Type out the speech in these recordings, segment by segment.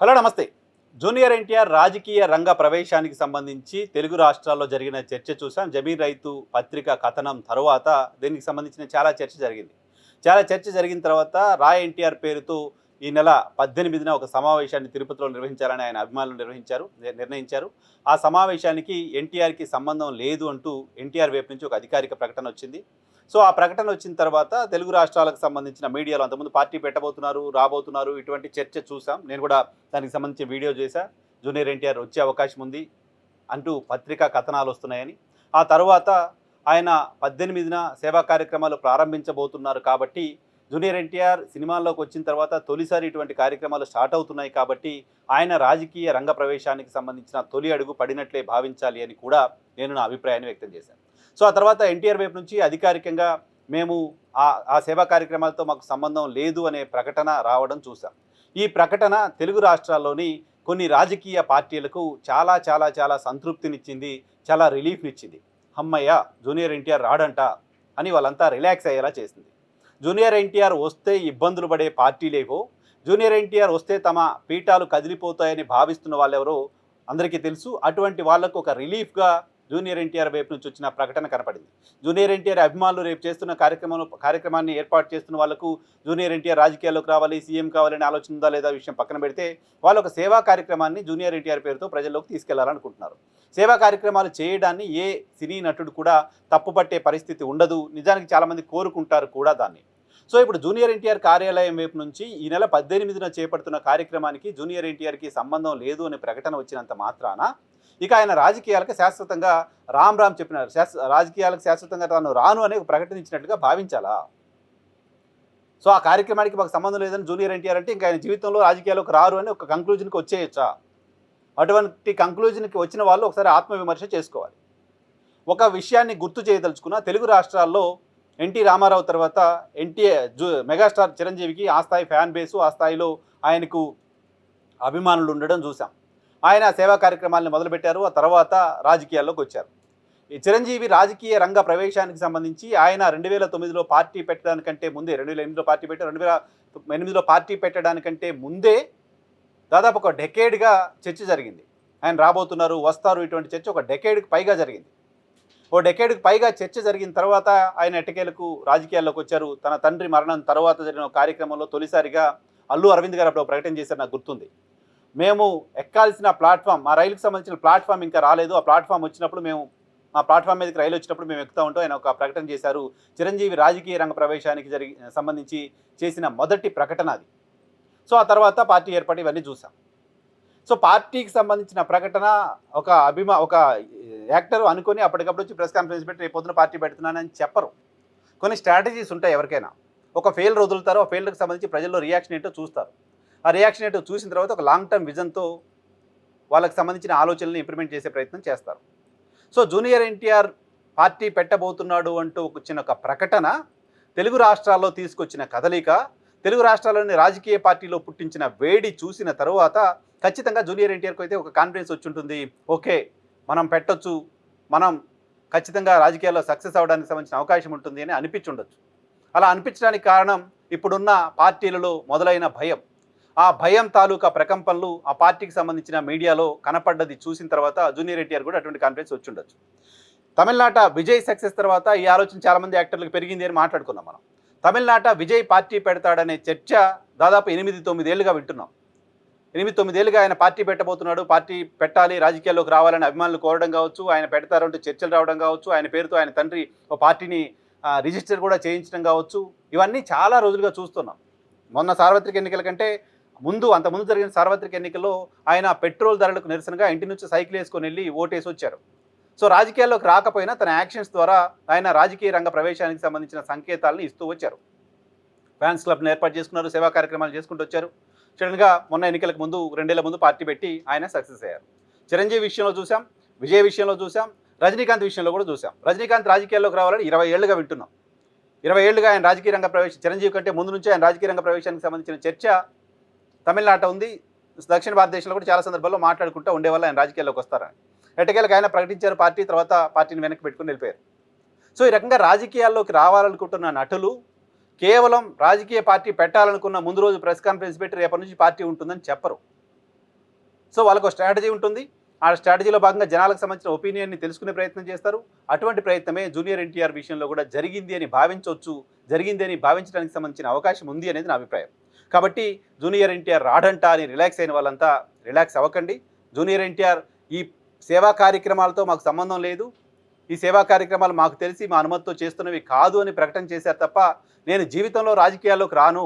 Hello నమస్తే. Junior NTR రాజకీయ రంగ ప్రవేశానికి సంబంధించి తెలుగు రాష్ట్రాల్లో జరిగిన చర్చ చూసాం. జమీర్ రైతు పత్రిక కథనం తరువాత దీనికి సంబంధించిన చాలా చర్చ జరిగింది. చాలా చర్చ జరిగిన తర్వాత ఎన్టీఆర్ పేరుతో ఈ నెల 18న ఒక సమావేశాన్ని తిరుపతిలో నిర్వహించాలని ఆయన అభిమానులు నిర్ణయించారు. ఆ సమావేశానికి ఎన్టీఆర్‌కి సంబంధం లేదు అంటూ ఎన్టీఆర్ వైపు నుంచి ఒక అధికారిక ప్రకటన వచ్చింది. సో ఆ ప్రకటన వచ్చిన తర్వాత తెలుగు రాష్ట్రాలకు సంబంధించిన మీడియాలో అంతకుముందు పార్టీ పెట్టబోతున్నారు, రాబోతున్నారు ఇటువంటి చర్చ చూసాం. నేను కూడా దానికి సంబంధించి వీడియో చేశా. జూనియర్ ఎన్టీఆర్ వచ్చే అవకాశం ఉంది అంటూ పత్రికా కథనాలు వస్తున్నాయని. ఆ తర్వాత ఆయన 18న సేవా కార్యక్రమాలు ప్రారంభించబోతున్నారు కాబట్టి జూనియర్ ఎన్టీఆర్ సినిమాల్లోకి వచ్చిన తర్వాత తొలిసారి ఇటువంటి కార్యక్రమాలు స్టార్ట్ అవుతున్నాయి కాబట్టి ఆయన రాజకీయ రంగ ప్రవేశానికి సంబంధించిన తొలి అడుగు పడినట్లే భావించాలి అని కూడా నేను నా అభిప్రాయాన్ని వ్యక్తం చేశాను. సో ఆ తర్వాత ఎన్టీఆర్ వైపు నుంచి అధికారికంగా మేము ఆ సేవా కార్యక్రమాలతో మాకు సంబంధం లేదు అనే ప్రకటన రావడం చూసాం. ఈ ప్రకటన తెలుగు రాష్ట్రాల్లోని కొన్ని రాజకీయ పార్టీలకు చాలా చాలా చాలా సంతృప్తినిచ్చింది, చాలా రిలీఫ్నిచ్చింది. అమ్మయ్య జూనియర్ ఎన్టీఆర్ రాడంట అని వాళ్ళంతా రిలాక్స్ అయ్యేలా చేసింది. జూనియర్ ఎన్టీఆర్ వస్తే ఇబ్బందులు పడే పార్టీలేవో, జూనియర్ ఎన్టీఆర్ వస్తే తమ పీఠాలు కదిలిపోతాయని భావిస్తున్న వాళ్ళెవరో అందరికీ తెలుసు. అటువంటి వాళ్లకు ఒక రిలీఫ్గా జూనియర్ ఎన్టీఆర్ వైపు నుంచి వచ్చిన ప్రకటన కనపడింది. జూనియర్ ఎన్టీఆర్ అభిమానులు రేపు చేస్తున్న కార్యక్రమాన్ని ఏర్పాటు చేస్తున్న వాళ్ళకు జూనియర్ ఎన్టీఆర్ రాజకీయాల్లోకి రావాలి, సీఎం కావాలని ఆలోచన ఉందా లేదా విషయం పక్కన పెడితే వాళ్ళు ఒక సేవా కార్యక్రమాన్ని జూనియర్ ఎన్టీఆర్ పేరుతో ప్రజల్లోకి తీసుకెళ్లాలనుకుంటున్నారు. సేవా కార్యక్రమాలు చేయడాన్ని ఏ సినీ నటుడు కూడా తప్పుపట్టే పరిస్థితి ఉండదు. నిజానికి చాలామంది కోరుకుంటారు కూడా దాన్ని. సో ఇప్పుడు జూనియర్ ఎన్టీఆర్ కార్యాలయం వైపు నుంచి ఈ నెల 18న చేపడుతున్న కార్యక్రమానికి జూనియర్ ఎన్టీఆర్కి సంబంధం లేదు అనే ప్రకటన వచ్చినంత మాత్రాన ఇక ఆయన రాజకీయాలకు శాశ్వతంగా రామ్ చెప్పినారు. రాజకీయాలకు శాశ్వతంగా తాను రాను అనే ప్రకటన ఇచ్చినట్లుగా భావించాలా? సో ఆ కార్యక్రమానికి మాకు సంబంధం లేదని జూనియర్ ఎన్టీఆర్ అంటే ఇంకా ఆయన జీవితంలో రాజకీయాల్లోకి రారు అని ఒక కంక్లూజన్కి వచ్చేయచ్చా? అటువంటి కంక్లూజన్కి వచ్చిన వాళ్ళు ఒకసారి ఆత్మవిమర్శ చేసుకోవాలి. ఒక విషయాన్ని గుర్తు చేయదలుచుకున్న తెలుగు రాష్ట్రాల్లో ఎన్టీ రామారావు తర్వాత మెగాస్టార్ చిరంజీవికి ఆ స్థాయి ఫ్యాన్ బేసు, ఆ స్థాయిలో ఆయనకు అభిమానులు ఉండడం చూసాం. ఆయన సేవా కార్యక్రమాలను మొదలుపెట్టారు. ఆ తర్వాత రాజకీయాల్లోకి వచ్చారు. ఈ చిరంజీవి రాజకీయ రంగ ప్రవేశానికి సంబంధించి ఆయన 2009లో పార్టీ పెట్టడానికంటే ముందే 2008లో పార్టీ పెట్టారు. 2008లో పార్టీ పెట్టడానికంటే ముందే దాదాపు ఒక డెకేడ్గా చర్చ జరిగింది. ఆయన రాబోతున్నారు, వస్తారు, ఇటువంటి చర్చ ఒక డెకేడ్కి పైగా జరిగింది. డెకేడ్కి పైగా చర్చ జరిగిన తర్వాత ఆయన ఎట్టకేలకు రాజకీయాల్లోకి వచ్చారు. తన తండ్రి మరణం తర్వాత జరిగిన కార్యక్రమంలో తొలిసారిగా అల్లు అరవింద్ గారు అప్పుడు ప్రకటన చేశారు, నాకు గుర్తుంది. మేము ఎక్కాల్సిన ప్లాట్ఫామ్, మా రైలుకి సంబంధించిన ప్లాట్ఫామ్ ఇంకా రాలేదు, ఆ ప్లాట్ఫామ్ వచ్చినప్పుడు మా ప్లాట్ఫామ్ మీదకి రైలు వచ్చినప్పుడు మేము ఎక్కుతూ ఉంటాం. ఆయన ఒక ప్రకటన చేశారు. చిరంజీవి రాజకీయ రంగ ప్రవేశానికి సంబంధించి చేసిన మొదటి ప్రకటన అది. సో ఆ తర్వాత పార్టీ ఏర్పాటు ఇవన్నీ చూసాం. సో పార్టీకి సంబంధించిన ప్రకటన ఒక యాక్టర్ అనుకొని అప్పటికప్పుడు వచ్చి ప్రెస్ కాన్ఫరెన్స్ పెట్టి రేపు పొద్దున పార్టీ పెడుతున్నానని చెప్పరు. కొన్ని స్ట్రాటజీస్ ఉంటాయి ఎవరికైనా. ఒక ఫెయిల్ వదులుతారు, ఆ ఫెయిల్కి సంబంధించి ప్రజల్లో రియాక్షన్ ఏంటో చూస్తారు. ఆ రియాక్షన్ ఏంటో చూసిన తర్వాత ఒక లాంగ్ టర్మ్ విజన్తో వాళ్ళకి సంబంధించిన ఆలోచనలను ఇంప్లిమెంట్ చేసే ప్రయత్నం చేస్తారు. సో జూనియర్ ఎన్టీఆర్ పార్టీ పెట్టబోతున్నాడు అంటూ వచ్చిన ఒక ప్రకటన తెలుగు రాష్ట్రాల్లో తీసుకొచ్చిన కదలిక, తెలుగు రాష్ట్రాల్లోని రాజకీయ పార్టీలో పుట్టించిన వేడి చూసిన తరువాత ఖచ్చితంగా జూనియర్ ఎన్టీఆర్కి అయితే ఒక కాన్ఫిడెన్స్ వచ్చి ఉంటుంది. ఓకే, మనం పెట్టొచ్చు, మనం ఖచ్చితంగా రాజకీయాల్లో సక్సెస్ అవ్వడానికి సంబంధించిన అవకాశం ఉంటుంది అని అనిపించుండొచ్చు. అలా అనిపించడానికి కారణం ఇప్పుడున్న పార్టీలలో మొదలైన భయం. ఆ భయం తాలూకా ప్రకంపనలు ఆ పార్టీకి సంబంధించిన మీడియాలో కనపడ్డది చూసిన తర్వాత జూనియర్ ఎన్టీఆర్ కూడా అటువంటి కాన్ఫిడెన్స్ వచ్చి ఉండొచ్చు. తమిళనాట విజయ్ సక్సెస్ తర్వాత ఈ ఆలోచన చాలామంది యాక్టర్లకు పెరిగింది అని మాట్లాడుకున్నాం మనం. తమిళనాట విజయ్ పార్టీ పెడతాడనే చర్చ దాదాపు 8-9 ఏళ్ళుగా వింటున్నాం. 8-9 ఏళ్ళుగా ఆయన పార్టీ పెట్టబోతున్నాడు, పార్టీ పెట్టాలి, రాజకీయాల్లోకి రావాలని అభిమానులు కోరడం కావచ్చు, ఆయన పెడతారంటూ చర్చలు రావడం కావచ్చు, ఆయన పేరుతో ఆయన తండ్రి ఒక పార్టీని రిజిస్టర్ కూడా చేయించడం కావచ్చు, ఇవన్నీ చాలా రోజులుగా చూస్తున్నాం. మొన్న సార్వత్రిక ఎన్నికల కంటే అంతకుముందు జరిగిన సార్వత్రిక ఎన్నికల్లో ఆయన పెట్రోల్ ధరలకు నిరసనగా ఇంటి నుంచి సైకిల్ వేసుకొని వెళ్ళి ఓటేసి వచ్చారు. సో రాజకీయాల్లోకి రాకపోయినా తన యాక్షన్స్ ద్వారా ఆయన రాజకీయ రంగ ప్రవేశానికి సంబంధించిన సంకేతాలను ఇస్తూ వచ్చారు. ఫ్యాన్స్ క్లబ్ని ఏర్పాటు చేసుకున్నారు, సేవా కార్యక్రమాలు చేసుకుంటూ వచ్చారు. సడన్గా మొన్న ఎన్నికలకు ముందు 2 ఏళ్ల ముందు పార్టీ పెట్టి ఆయన సక్సెస్ అయ్యారు. చిరంజీవి విషయంలో చూసాం, విజయ్ విషయంలో చూసాం, రజనీకాంత్ విషయంలో కూడా చూసాం. రజనీకాంత్ రాజకీయాల్లోకి రావాలని 20 ఏళ్ళుగా వింటున్నాం. 20 ఏళ్ళుగా ఆయన రాజకీయ రంగ ప్రవేశం, చిరంజీవి కంటే ముందు నుంచి ఆయన రాజకీయ రంగ ప్రవేశానికి సంబంధించిన చర్చ తమిళనాట ఉంది. దక్షిణ భారతదేశంలో కూడా చాలా సందర్భాల్లో మాట్లాడుకుంటూ ఉండేవాళ్ళు ఆయన రాజకీయాల్లోకి వస్తారని. ఎట్టకేలకు ఆయన ప్రకటించారు పార్టీ, తర్వాత పార్టీని వెనక్కి పెట్టుకుని వెళ్ళిపోయారు. సో ఈ రకంగా రాజకీయాల్లోకి రావాలనుకుంటున్న నటులు కేవలం రాజకీయ పార్టీ పెట్టాలనుకున్న ముందు రోజు ప్రెస్ కాన్ఫరెన్స్ పెట్టి రేపటి నుంచి పార్టీ ఉంటుందని చెప్పరు. సో వాళ్ళకు స్ట్రాటజీ ఉంటుంది. ఆ స్ట్రాటజీలో భాగంగా జనాలకు సంబంధించిన ఒపీనియన్‌ని తెలుసుకునే ప్రయత్నం చేస్తారు. అటువంటి ప్రయత్నమే జూనియర్ ఎన్టీఆర్ విషయంలో కూడా జరిగింది అని భావించొచ్చు. జరిగింది అని భావించడానికి సంబంధించిన అవకాశం ఉంది అనేది నా అభిప్రాయం. కాబట్టి జూనియర్ ఎన్టీఆర్ రాడంట అని రిలాక్స్ అయిన వాళ్ళంతా రిలాక్స్ అవ్వకండి. జూనియర్ ఎన్టీఆర్ ఈ సేవా కార్యక్రమాలతో మాకు సంబంధం లేదు. ఈ సేవా కార్యక్రమాలు మాకు తెలిసి మా అనుమతితో చేస్తున్నవి కాదు అని ప్రకటన చేశారు తప్ప, నేను జీవితంలో రాజకీయాల్లోకి రాను,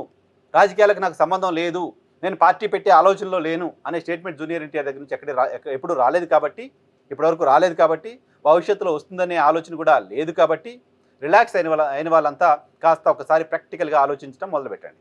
రాజకీయాలకు నాకు సంబంధం లేదు, నేను పార్టీ పెట్టే ఆలోచనలో లేను అనే స్టేట్మెంట్ జూనియర్ ఎన్టీఆర్ దగ్గర నుంచి ఎప్పుడు రాలేదు కాబట్టి, ఇప్పటివరకు రాలేదు కాబట్టి, భవిష్యత్తులో వస్తుందనే ఆలోచన కూడా లేదు కాబట్టి రిలాక్స్ అయిన వాళ్ళంతా కాస్త ఒకసారి ప్రాక్టికల్గా ఆలోచించడం మొదలుపెట్టండి.